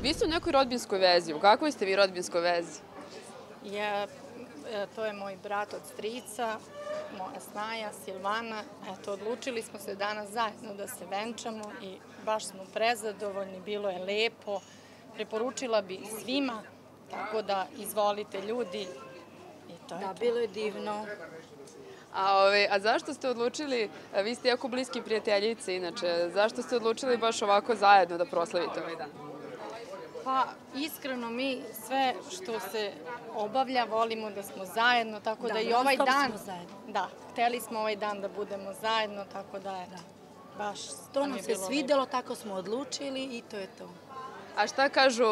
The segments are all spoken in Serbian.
Vi ste u nekoj rodbinskoj vezi. U kakvoj ste vi rodbinskoj vezi? To je moj brat od strica, moja snaja, Silvana. Eto, odlučili smo se danas zajedno da se venčamo i baš smo prezadovoljni, bilo je lepo. Preporučila bi svima, tako da izvolite ljudi i to je to. Da, bilo je divno. A zašto ste odlučili, vi ste jako bliski prijateljice inače, zašto ste odlučili baš ovako zajedno da proslavite ovaj dan? Pa iskreno mi sve što se obavlja volimo da smo zajedno, tako da i ovaj dan... Da, hteli smo ovaj dan da budemo zajedno, tako da je baš... To nam se svidelo, tako smo odlučili i to je to. A šta kažu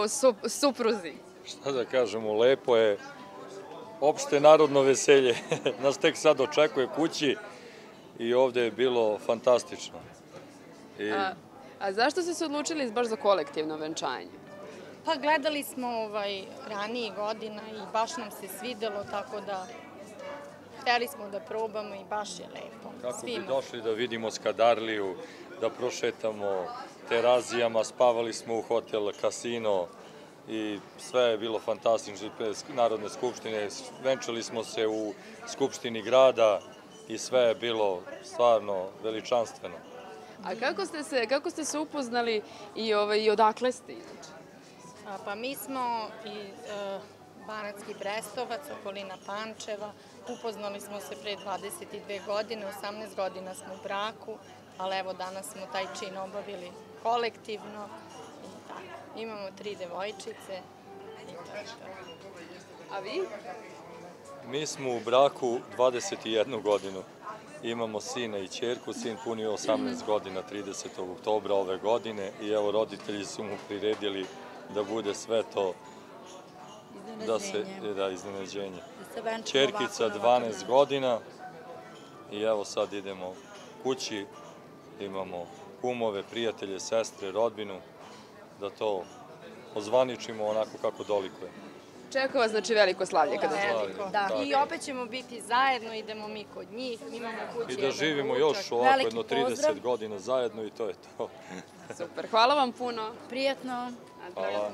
supruzi? Šta da kažemo, lepo je, opšte narodno veselje. Nas tek sad očekuje kući i ovde je bilo fantastično. A zašto ste se odlučili baš za kolektivno venčanje? Pa gledali smo ranijih godina i baš nam se svidelo, tako da hteli smo da probamo i baš je lepo. Kako bi došli da vidimo Skadarliju, da prošetamo Terazijama, spavali smo u hotel Casino i sve je bilo fantastično. Narodne skupštine, venčali smo se u Skupštini grada i sve je bilo stvarno veličanstveno. A kako ste se upoznali i odakle ste inače? Pa mi smo iz Banatski Brestovac, okolina Pančeva. Upoznali smo se pre 22 godine, 18 godina smo u braku, ali evo danas smo taj čin obavili kolektivno. Imamo 3 devojčice i to je to. A vi? Mi smo u braku 21 godinu. Imamo sina i ćerku, sin punio 18 godina 30. oktobra ove godine i evo roditelji su mu priredili da bude sve to iznenađenje. Ćerkica 12 godina i evo sad idemo kući, imamo kumove, prijatelje, sestre, rodbinu, da to ozvaničimo onako kako dolikuje. Čeka vas znači veliko slavlje kada veliko. I opet ćemo biti zajedno, idemo mi kod njih, imamo kući. I da živimo još ovako jedno 30 godina zajedno i to je to. Super, hvala vam puno. Prijetno. Hvala.